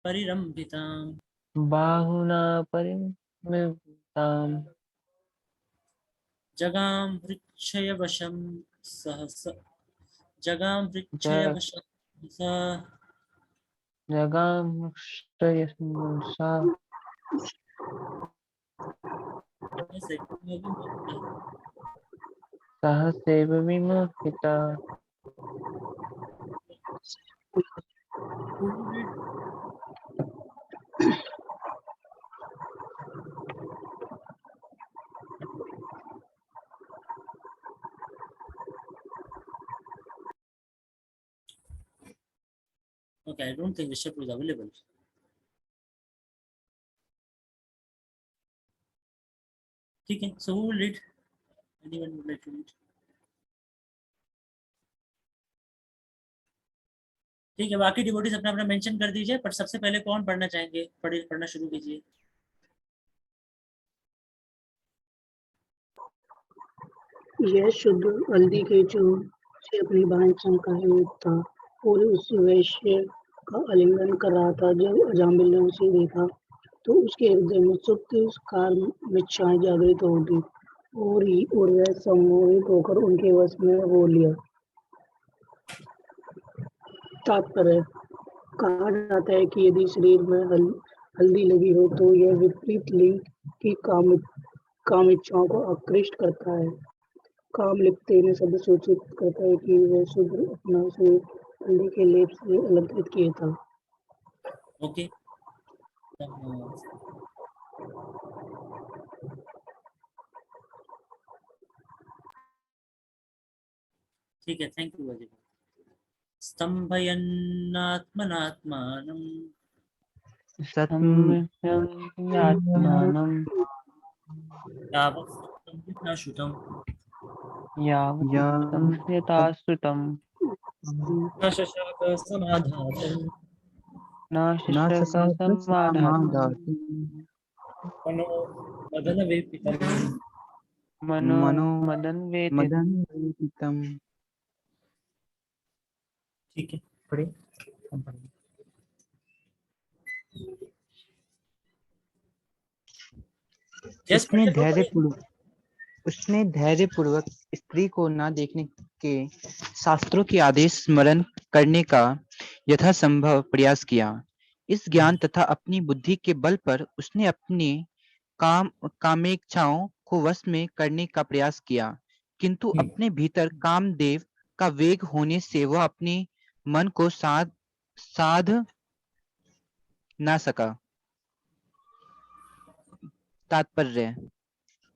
परिरम्भिताम् बाहुना परिमिताम् जगाम वृक्षयवशं सहस जगाम वृक्षयवशं सा जगामश्रयसा सहसैर्विमुक्तः। सहसैव विमुखिता। Okay, I don't think the chapter is available. ठीक है, so who will read? Anyone would like to read? ठीक है, बाकी डिवोटीज अपना अपना मेंशन कर दीजिए, पर सबसे पहले कौन पढ़ना चाहेंगे? पढ़ना शुरू कीजिए। यह शुद्ध हल्दी के चूर्ण से अपनी वांछा का युक्त था और उस वैश्य का आलिंगन कर रहा था। जब अजामिल ने उसे देखा तो उसके हृदय में सुप्त कामिच्छाएं जागृत हो गई और वह सम्मोहित होकर उनके वश में हो लिया। तात्पर्य: कहा जाता है कि यदि शरीर में हल्दी लगी हो तो यह विपरीत लिंग की कामिच्छाओं को आकृष्ट करता है। काम लिखते ने शब्द सूचित करता है कि वह शूद्र अपना शरीर हल्दी के लेप से अलंकृत किया था। ओके, ठीक है, थैंक यू अजय। स्तंभयन्नात्मनात्मानं सत्म्यमात्मानं यावत् संहिता श्रुतं यावत् या संहिताश्रुतं न शशाक समाधातुं न न शिशक शशाक समाधातुं समादातुं मनो मदनवेपितं। मनो मनो मदन्वेति। मदनवेपितम्। ठीक है, पढ़िए। हम पढ़ेंगे। यस, उसने पढ़िए, वो पढ़िए। धैर्यपूर्वक स्त्री को न देखने के शास्त्रों के आदेश स्मरण करने का यथासंभव प्रयास किया। इस ज्ञान तथा अपनी बुद्धि के बल पर उसने अपने कामेच्छाओं को वश में करने का प्रयास किया, किंतु अपने भीतर कामदेव का वेग होने से वह अपने मन को साध ना सका। तात्पर्य: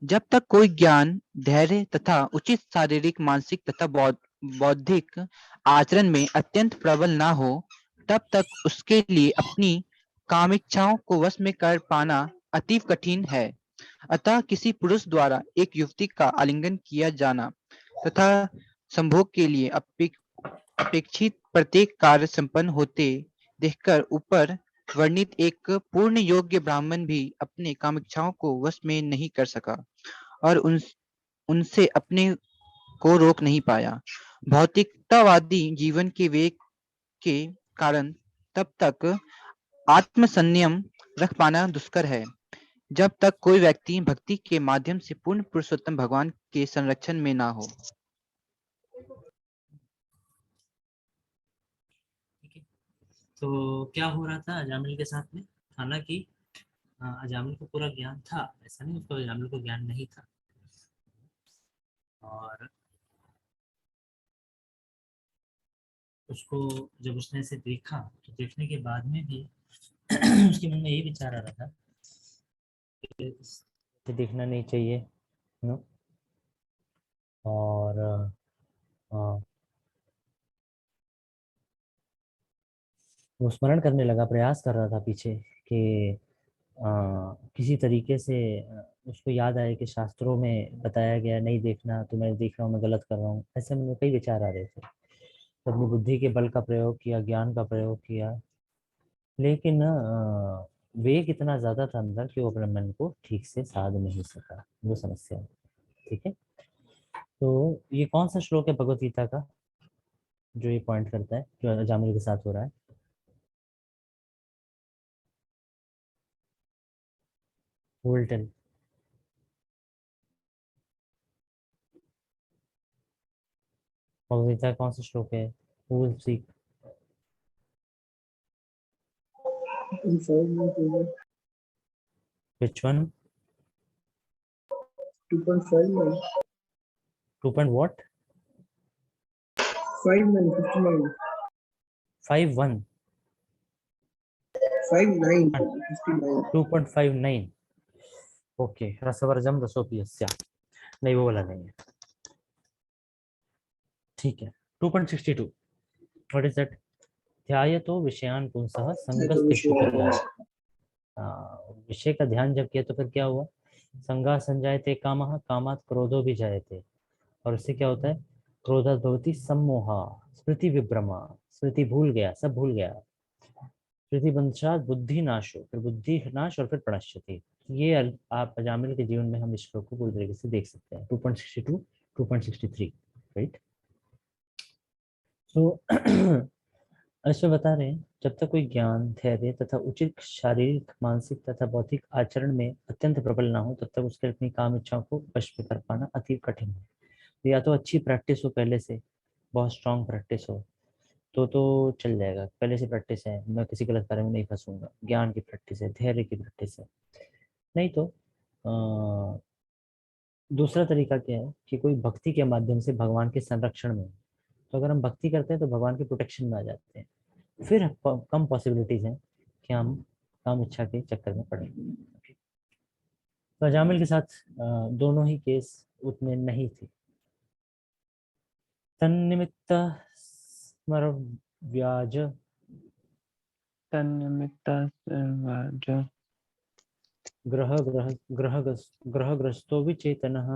जब तक कोई ज्ञान, धैर्य तथा उचित शारीरिक, मानसिक तथा बौद्धिक आचरण में अत्यंत प्रबल ना हो, तब तक उसके लिए अपनी कामिच्छाओं को वश में कर पाना अतीव कठिन है। अतः किसी पुरुष द्वारा एक युवती का आलिंगन किया जाना तथा संभोग के लिए अपेक्षित प्रत्येक कार्य संपन्न होते देखकर ऊपर वर्णित एक पूर्ण योग्य ब्राह्मण भी अपने कामिच्छाओं को वश में नहीं कर सका और उनसे अपने को रोक नहीं पाया। भौतिकतावादी जीवन के वेग के कारण तब तक आत्मसंयम रख पाना दुष्कर है, जब तक कोई व्यक्ति भक्ति के माध्यम से पूर्ण पुरुषोत्तम भगवान के संरक्षण में ना हो। ठीक है, तो क्या हो रहा था अजामिल के साथ में? हालांकि अजामिल को पूरा ज्ञान था, ऐसा नहीं उसको अजामिल को ज्ञान नहीं था। और उसको जब उसने इसे देखा तो देखने के बाद में भी उसके मन में यही विचार आ रहा था कि इसे देखना नहीं चाहिए, और वो स्मरण करने लगा, प्रयास कर रहा था पीछे कि किसी तरीके से उसको याद आए कि शास्त्रों में बताया गया नहीं देखना, तो मैं देख रहा हूँ, मैं गलत कर रहा हूँ। ऐसे में कई विचार आ रहे थे, तो अपनी बुद्धि के बल का प्रयोग किया, ज्ञान का प्रयोग किया, लेकिन वेग इतना ज्यादा था अंदर कि वो अपने मन को ठीक से साध नहीं सका। वो समस्या है। ठीक है, तो ये कौन सा श्लोक है भगवत गीता का जो ये पॉइंट करता है जो जामिल के साथ हो रहा है? Who will tell? Bhagavad Gita कौन सा श्लोक है? Who will speak? Which one? 2.5 2 point what? 59 5.1. 59 2.59. Okay, रसवर्जम रसोपियस्य। नहीं, वो वाला नहीं है। ठीक है। 2.62. What is that? ध्यायतो विषयान पुंसः संगस्तेषु प्रजाः। विषय का ध्यान जब किया तो फिर क्या हुआ? संगा संजायते कामः, कामात् क्रोधो भी जायते। और उससे क्या होता है? क्रोधात् भवति सम्मोहा, स्मृति विभ्रमा, स्मृति भूल गया, सब भूल गया। स्मृति बंशात बुद्धि नाशो, फिर बुद्धि नाश और फिर प्रणश्यति। ये आप अजामिल के जीवन में हम इस श्लोक को पूरी तरीके से देख सकते हैं। 2.62, 2.63, राइट? तो ऐसे बता रहे हैं, जब तक कोई ज्ञान, धैर्य तथा उचित शारीरिक, मानसिक तथा बौद्धिक आचरण में अत्यंत प्रबल ना हो, तब तक उसके अपनी काम इच्छाओं को वश में कर पाना अति कठिन है। तो या तो अच्छी प्रैक्टिस हो, पहले से बहुत स्ट्रांग प्रैक्टिस हो तो चल जाएगा। पहले से प्रैक्टिस है, मैं किसी गलत कार्य में नहीं फंसूंगा, ज्ञान की प्रैक्टिस है, धैर्य की प्रैक्टिस है। नहीं तो दूसरा तरीका क्या है कि कोई भक्ति के माध्यम से भगवान के संरक्षण में, तो अगर हम भक्ति करते हैं तो भगवान के प्रोटेक्शन में आ जाते हैं। फिर कम पॉसिबिलिटीज हैं कि हम काम इच्छा के चक्कर में पड़े। तो अजामिल के साथ दोनों ही केस उतने नहीं थे। तन्निमित्त स्मर व्याज तन्निमित्ताः ग्रहग्रस्तो विचेतनः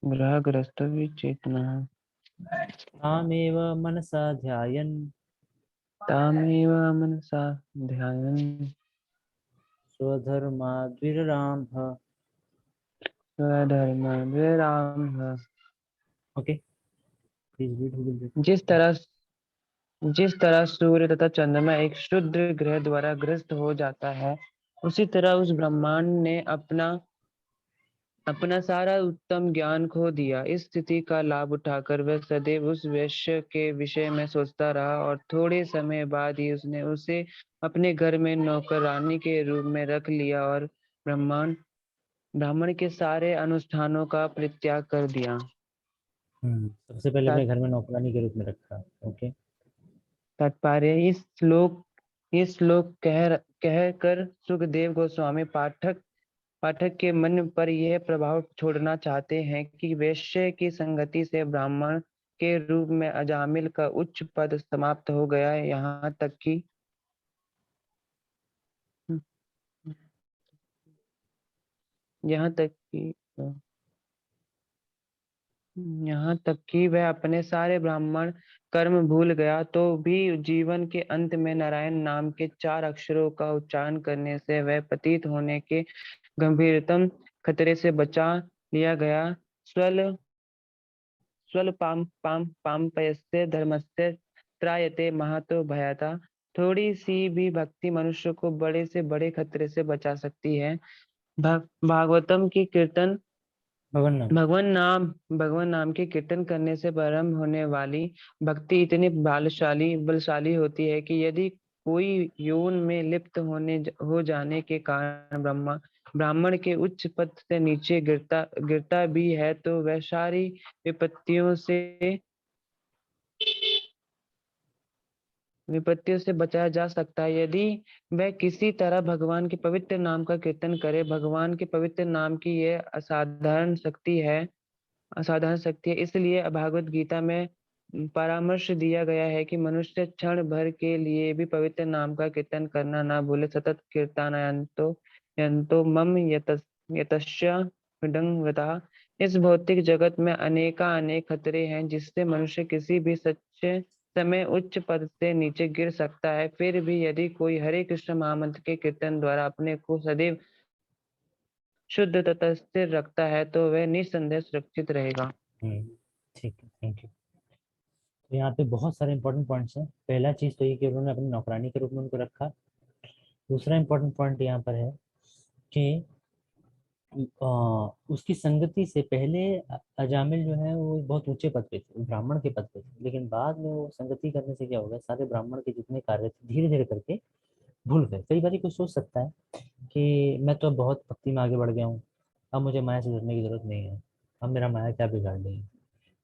ग्रहग्रस्तविचेतनः तामेव मनसा ध्यायन् तामेव मनसा ध्यायन् स्वधर्माद्विररामः। स्वधर्मविरामः। Okay, please read. जिस तरह सूर्य तथा चंद्रमा एक शुद्ध ग्रह द्वारा ग्रस्त हो जाता है, उसी तरह उस ब्रह्मांड ने अपना सारा उत्तम ज्ञान खो दिया। इस स्थिति का लाभ उठाकर वह सदैव उस वैश्य के विषय में सोचता रहा और थोड़े समय बाद ही उसने उसे अपने घर में नौकरानी के रूप में रख लिया और ब्राह्मण के सारे अनुष्ठानों का परित्याग कर दिया। सबसे पहले अपने घर में नौकरानी के रूप में रखा। ओके। तात्पर्य इस श्लोक कह कर सुखदेव गोस्वामी पाठक के मन पर यह प्रभाव छोड़ना चाहते हैं कि वैश्य की संगति से ब्राह्मण के रूप में अजामिल का उच्च पद समाप्त हो गया है। यहाँ तक कि वह अपने सारे ब्राह्मण कर्म भूल गया, तो भी जीवन के अंत में नारायण नाम के 4 अक्षरों का उच्चारण करने से वह पतित होने के गंभीरतम खतरे से बचा लिया गया। स्वल्पाम्पाम्पयस्य धर्मस्य त्रायते महतो भयाता। थोड़ी सी भी भक्ति मनुष्य को बड़े से बड़े खतरे से बचा सकती है। भागवतम की कीर्तन भगवान नाम के कीर्तन करने से प्रारंभ होने वाली भक्ति इतनी बलशाली होती है कि यदि कोई यौन में लिप्त हो जाने के कारण ब्राह्मण के उच्च पद से नीचे गिरता भी है, तो वह सारी विपत्तियों से बचाया जा सकता है यदि वह किसी तरह भगवान के पवित्र नाम का कीर्तन करे। भगवान के पवित्र नाम की यह असाधारण शक्ति है। इसलिए भागवत गीता में परामर्श दिया गया है कि मनुष्य क्षण भर के लिए भी पवित्र नाम का कीर्तन करना ना भूले। सतत कीर्तनयन्तो यन्तो मम यतश्च। इस भौतिक जगत में अनेक खतरे हैं जिससे मनुष्य किसी भी सच्चे समय उच्च पद से नीचे गिर सकता है। फिर भी यदि कोई हरे कृष्ण महामंत्र के कीर्तन द्वारा अपने को सदैव शुद्ध तथा स्थिर रखता है, तो वह निस्संदेह सुरक्षित रहेगा। ठीक है, थैंक यू। तो यहाँ पे बहुत सारे इंपॉर्टेंट पॉइंट्स हैं। पहला चीज तो ये कि उन्होंने अपनी नौकरानी के रूप में उनको रखा। दूसरा इंपॉर्टेंट पॉइंट यहाँ पर है कि उसकी संगति से पहले अजामिल जो है वो बहुत ऊंचे पद पे थे, वो ब्राह्मण के पद पे थे, लेकिन बाद में वो संगति करने से क्या होगा, सारे ब्राह्मण के जितने कार्य थे धीरे धीरे करके भूल गए। कई बार कोई सोच सकता है कि मैं तो अब बहुत भक्ति में आगे बढ़ गया हूँ, अब मुझे माया से जुड़ने की जरूरत नहीं है, अब मेरा माया क्या बिगाड़ देगी।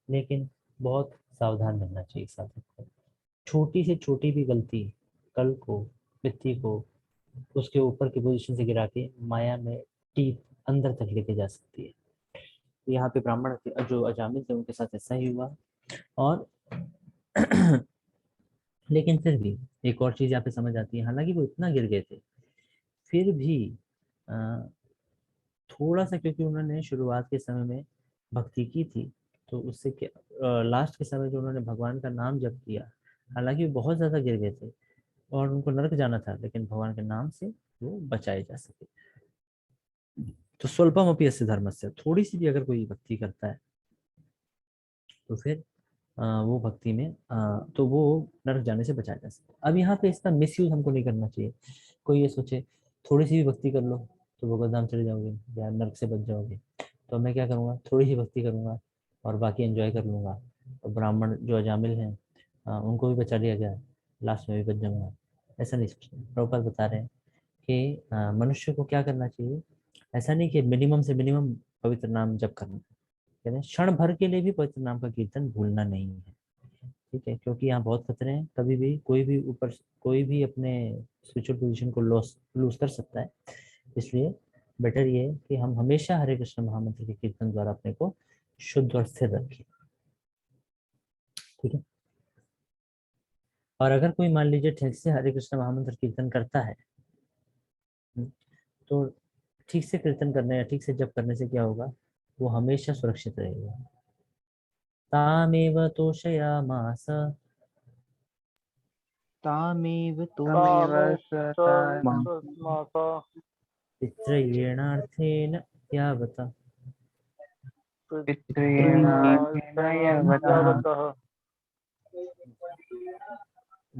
लेकिन बहुत सावधान रहना चाहिए साधक को। छोटी से छोटी भी गलती कल को व्यक्ति को उसके ऊपर की पोजीशन से गिरा के माया में टीप अंदर तक लेके जा सकती है। तो यहाँ पे ब्राह्मण जो अजामिल थे उनके साथ ऐसा ही हुआ। और लेकिन फिर भी एक और चीज यहाँ पे समझ आती है, हालांकि वो इतना गिर गए थे फिर भी अ, थोड़ा सा, क्योंकि उन्होंने शुरुआत के समय में भक्ति की थी, तो उससे क्या लास्ट के समय जो उन्होंने भगवान का नाम जप किया, हालांकि वो बहुत ज्यादा गिर गए थे और उनको नरक जाना था, लेकिन भगवान के नाम से वो बचाए जा सके। तो स्वल्पमपि अस्य धर्मस्य, थोड़ी सी भी अगर कोई भक्ति करता है तो फिर वो भक्ति में तो वो नरक जाने से बचाया जा सकता है। अब यहाँ पे इसका मिसयूज हमको नहीं करना चाहिए। कोई ये सोचे थोड़ी सी भी भक्ति कर लो तो वो गोदाम चले जाओगे या नरक से बच जाओगे, तो मैं क्या करूँगा, थोड़ी सी भक्ति करूँगा और बाकी एंजॉय कर लूँगा। तो ब्राह्मण जो अजामिल हैं उनको भी बचा लिया गया, लास्ट में भी बच जाऊंगा। ऐसा नहीं सोचना। प्रभुपाद बता रहे हैं कि मनुष्य को क्या करना चाहिए, ऐसा नहीं कि मिनिमम से मिनिमम पवित्र नाम जप करना, कहते हैं क्षण भर के लिए भी पवित्र नाम का कीर्तन भूलना नहीं है। ठीक है, क्योंकि यहाँ बहुत खतरे हैं, कभी भी कोई भी अपने स्पिरिचुअल पोजीशन को लूज कर सकता है। इसलिए बेटर ये है कि हम हमेशा हरे कृष्ण महामंत्र के कीर्तन द्वारा अपने को शुद्ध और स्थिर रखें। ठीक है। और अगर कोई मान लीजिए ठीक से हरे कृष्ण महामंत्र कीर्तन करता है तो ठीक से कीर्तन करने या ठीक से जप करने से क्या होगा, वो हमेशा सुरक्षित रहेगा। तामेव तोषयामास तामेव तो पितृयेणार्थेन यावता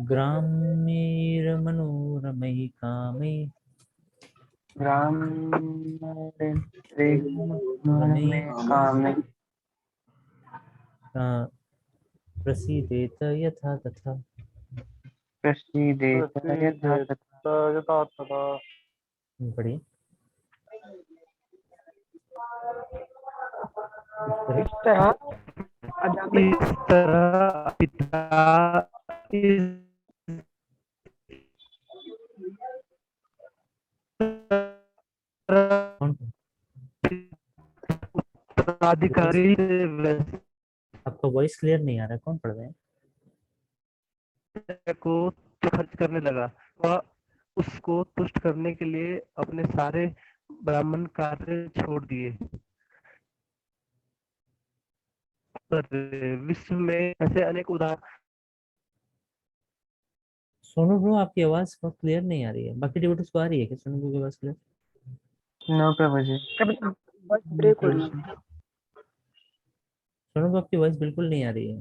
ग्रामीरमनोरमयि कामे प्रसीदेत यथा तथा। पढ़िए। इस तरह अजामिल इस तरह पिता इस कौन अधिकारी आपका वॉइस क्लियर नहीं आ रहा है, कौन पढ़ रहे हैं? को खर्च करने लगा। वह उसको तुष्ट करने के लिए अपने सारे ब्राह्मण कार्य छोड़ दिए। पर विश्व में ऐसे अनेक उदाहरण। सोनू ब्रो आपकी आवाज बहुत क्लियर नहीं आ रही है, बाकी डिवोटीज को आ रही है क्या सोनू ब्रो की आवाज क्लियर? नो प्रभु जी। कभी बस ब्रेक हो रही है। सोनू ब्रो आपकी वॉइस बिल्कुल नहीं आ रही है।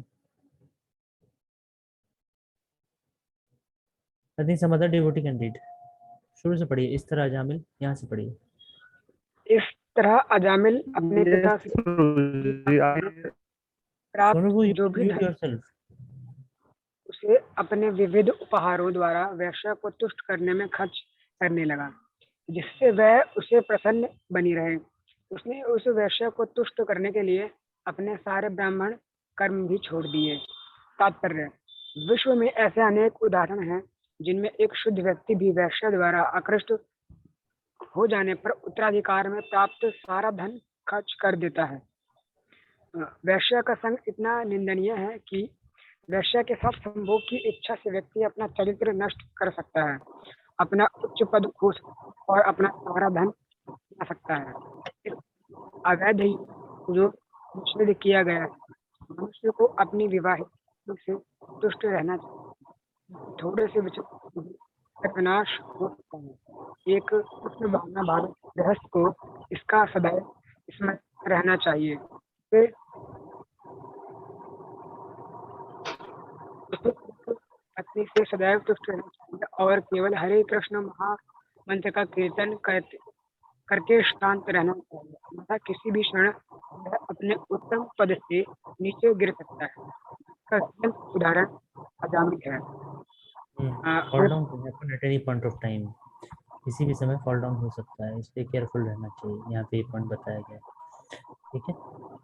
I think some other devotee can read. शुरू से पढ़िए, इस तरह अजामिल, यहाँ से पढ़िए। इस तरह अजामिल अपने पिता से प्राप्त सोनू ब्रो जो भी म्यूट धन योरसेल्फ। उसे अपने विविध उपहारों द्वारा वेश्या को तुष्ट करने में खर्च करने लगा, जिससे वह उसे प्रसन्न बनी रहे। उसने उस वेश्या को तुष्ट करने के लिए अपने सारे ब्राह्मण कर्म भी छोड़ दिए। तात्पर्य: विश्व में ऐसे अनेक उदाहरण हैं जिनमें एक शुद्ध व्यक्ति भी वेश्या द्वारा आकृष्ट हो जाने पर उत्तराधिकार में प्राप्त सारा धन खर्च कर देता है। वेश्या का संग इतना निंदनीय है कि वेश्या के साथ संभोग की इच्छा से व्यक्ति अपना चरित्र नष्ट कर सकता है, अपना उच्च पद खो और अपना सारा धन बना सकता है। इस अवैध जो निषेध किया गया है, मनुष्य को अपनी विवाहित से तुष्ट रहना चाहिए। थोड़े से विचार विनाश हो सकता है। एक कृष्ण भावना भारत गृहस्थ को इसका सदैव इसमें रहना चाहिए। फिर पत्नी से सदैव तुष्ट रहना चाहिए और केवल हरे कृष्ण महामंत्र का कीर्तन करके शांत रहना चाहिए, अन्यथा किसी भी क्षण वह अपने उत्तम पद से नीचे गिर सकता है। इसका जीवंत उदाहरण अजामिल है। Fall down can happen at any point of time, किसी भी समय फॉल डाउन हो सकता है, इसलिए केयरफुल रहना चाहिए। यहाँ पे ये पॉइंट बताया गया है, ठीक है।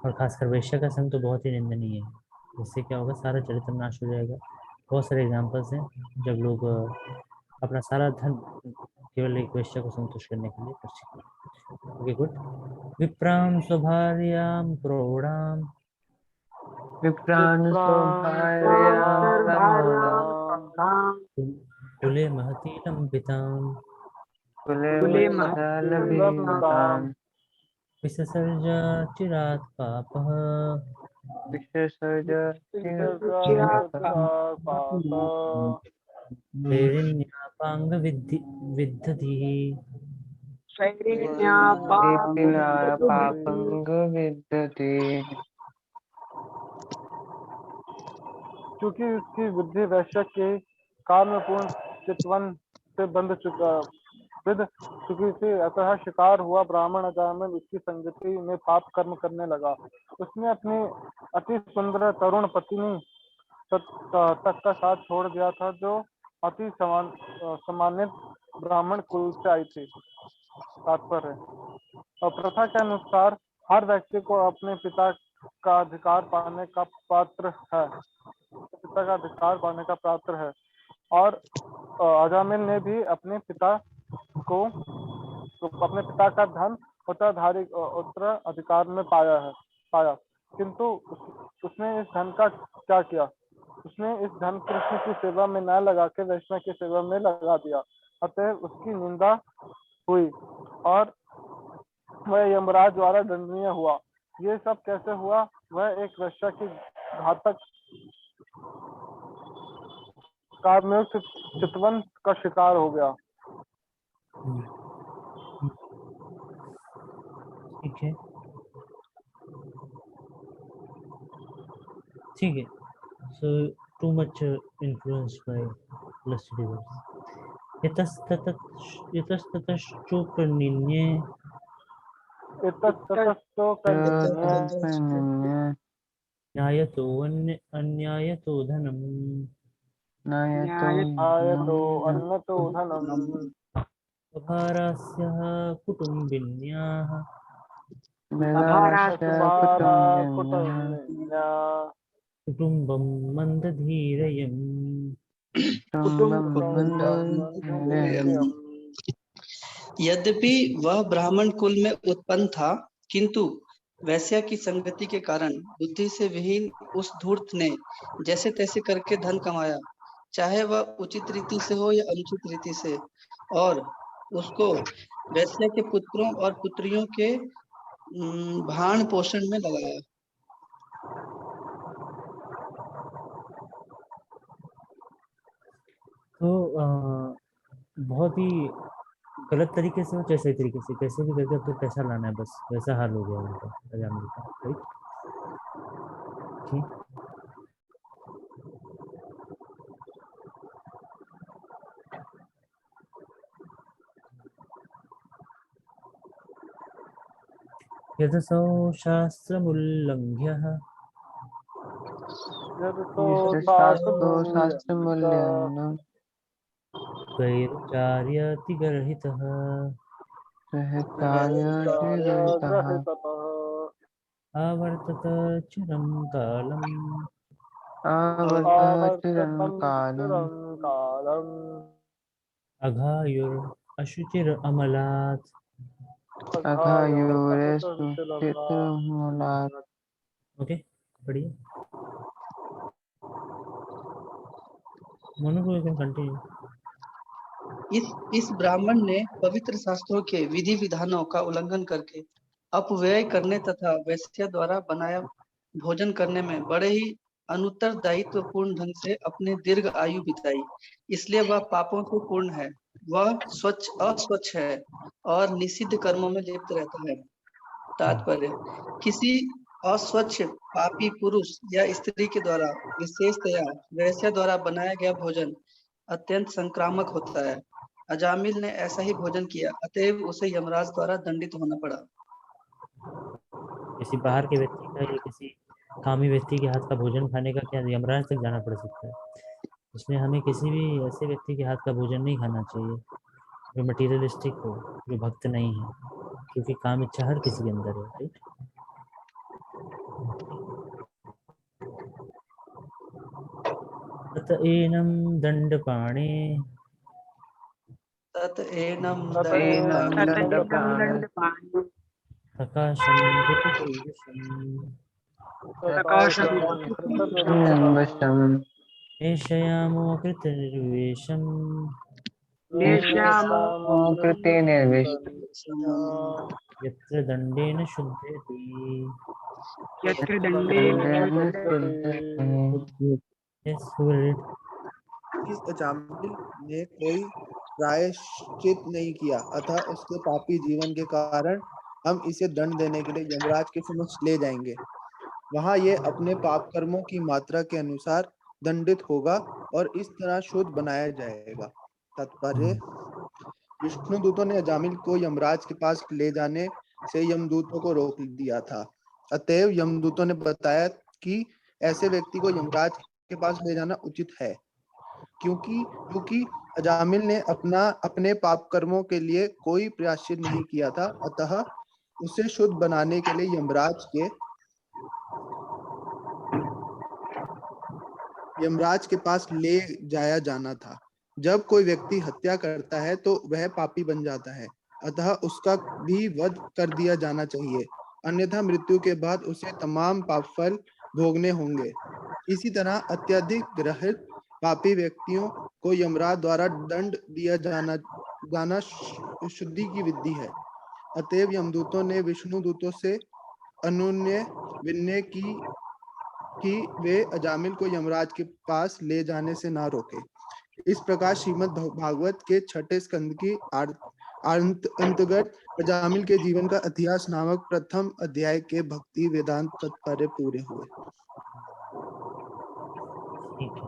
और खासकर वैश्य का संग तो बहुत ही निंदनीय है, इससे क्या होगा, सारा चरित्र नाश हो जाएगा। बहुत सारे एग्जाम्पल्स हैं जब लोग अपना सारा धन केवल एक वैश्य को संतुष्ट करने के लिए खर्च करते। Okay good. विप्राम स्वभार्याम प्रौढ़ाम विप्रान् कुले महती लंबिताम कुले महतलभिताम् विससर्ज चिरात् पापः विससर्ज वैरिण्यापांग विद्धतिः पापंग विद्यते। क्योंकि उसकी बुद्धि वैश्य के कामपूर्ण चितवन से बंध चुकी थी, अतः शिकार हुआ ब्राह्मण अजामिल उसकी संगति में पाप कर्म करने लगा। उसने अपनी अति सुंदर तरुण पत्नी तक का साथ छोड़ दिया था, जो अति सम्मानित ब्राह्मण कुल से आई थी। तात्पर्य, और प्रथा के अनुसार हर व्यक्ति को अपने पिता का अधिकार पाने का पात्र है, और अजामिल ने भी अपने पिता का धन उत्तराधिकार में पाया, किंतु उसने इस धन का क्या किया? उसने इस धन कृष्ण की सेवा में न लगा के वैष्णव की सेवा में लगा दिया, अतः उसकी निंदा हुई और वह यमराज द्वारा दंडनीय हुआ। ये सब कैसे हुआ? वह एक वैश्य की घातक कामयुक्त चितवन का शिकार हो गया। ठीक है, ठीक है। So too much influence by lust desires. इतस्ततश्चोपनिन्ये न्यायतो अन्यायतो धनम् अन्यतो धनम् अभारास्यः कुटुम्बिन्याः कुटुम्बं मन्दधीरयम् यद्यपि वह ब्राह्मण कुल में उत्पन्न था, किंतु वैश्या की संगति के कारण बुद्धि से विहीन उस धूर्त ने जैसे तैसे करके धन कमाया, चाहे वह उचित रीति से हो या अनुचित रीति से, और उसको वैश्या के पुत्रों और पुत्रियों के भाण पोषण में लगाया। तो बहुत ही गलत तरीके से हो चाहे सही तरीके से, कैसे भी करके तो पैसा लाना है, बस वैसा हाल हो गया उनका अजामिल का, राइट? ठीक। यदसौ शास्त्रमुल्लङ्घ्यः स्वैर्चार्यतिगर्हितः आवर्तत चिरं कालम् अघायुरशुचिरमलात् ओके, पढ़िए। मनु को कैन कंटिन्यू। इस ब्राह्मण ने पवित्र शास्त्रों के विधि विधानों का उल्लंघन करके अपव्यय करने तथा वैश्य द्वारा बनाया भोजन करने में बड़े ही अनुत्तरदायित्वपूर्ण ढंग से अपने दीर्घ आयु बिताई, इसलिए वह पापों से पूर्ण है। वह अस्वच्छ है और निषिद्ध कर्मों में लिप्त रहता है। तात्पर्य, किसी अस्वच्छ पापी पुरुष या स्त्री के द्वारा विशेषतया वैश्य द्वारा बनाया गया भोजन अत्यंत संक्रामक होता है। अजामिल ने ऐसा ही भोजन किया, अतएव उसे यमराज द्वारा दंडित होना पड़ा। किसी बाहर के व्यक्ति का या किसी कामी व्यक्ति के हाथ का भोजन खाने का क्या यमराज तक जाना पड़ सकता है? इसलिए हमें किसी भी ऐसे व्यक्ति के हाथ का भोजन नहीं खाना चाहिए जो मटीरियलिस्टिक हो, जो भक्त नहीं है, क्योंकि काम इच्छा हर किसी के अंदर है, राइट? तत एनम दंडपाणे तत एनम दंडपाणि प्रकाशम ऋतुपूर्वशम एषयामो कृतनिर्वेशम कृते निर्विष्ट यत्र दंडेन शुद्धेति। यत्र दंडेन Yes, who will read? इस अजामिल ने कोई प्रायश्चित नहीं किया, अतः उसके पापी जीवन के कारण हम इसे दंड देने के लिए यमराज के समक्ष ले जाएंगे। वहां ये अपने पाप कर्मों की मात्रा के अनुसार दंडित होगा और इस तरह शुद्ध बनाया जाएगा। तात्पर्य, विष्णु दूतों ने अजामिल को यमराज के पास ले जाने से यमदूतों को रोक दिया था। अतएव यमदूतों ने बताया कि ऐसे व्यक्ति को यमराज के पास ले जाना उचित है, क्योंकि अजामिल ने अपने पाप कर्मों के लिए कोई प्रायश्चित नहीं किया था, अतः उसे शुद्ध बनाने के लिए यमराज के पास ले जाया जाना था। जब कोई व्यक्ति हत्या करता है तो वह पापी बन जाता है, अतः उसका भी वध कर दिया जाना चाहिए, अन्यथा मृत्यु के बाद उसे तमाम पाप फल भोगने होंगे। इसी तरह अत्यधिक ग्रहित पापी व्यक्तियों को यमराज द्वारा दंड दिया जाना शुद्धि की विधि है। अतएव यमदूतों ने विष्णु दूतों से अनुनय विनय की कि वे अजामिल को यमराज के पास ले जाने से ना रोके। इस प्रकार श्रीमद् भागवत के 6 स्कंद की अंतर्गत अजामिल के जीवन का इतिहास नामक प्रथम अध्याय के भक्ति वेदांत तात्पर्य पूरे हुए। ठीक है,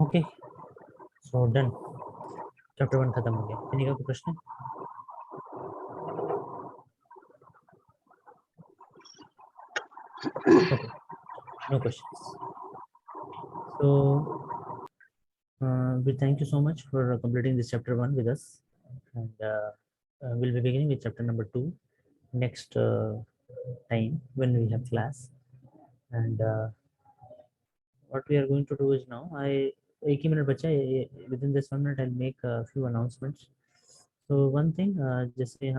ओके, सो डन, चैप्टर 1 खत्म हो गया। किन्हीं का कोई प्रश्न? Okay, no questions. So we thank you so much for completing this chapter 1 with us, and we'll be beginning with chapter number 2 next time when we have class. And what we are going to do is now, एक ही minute बचा है, within this 1 minute I'll make a few announcements. So one thing, जैसे यहाँ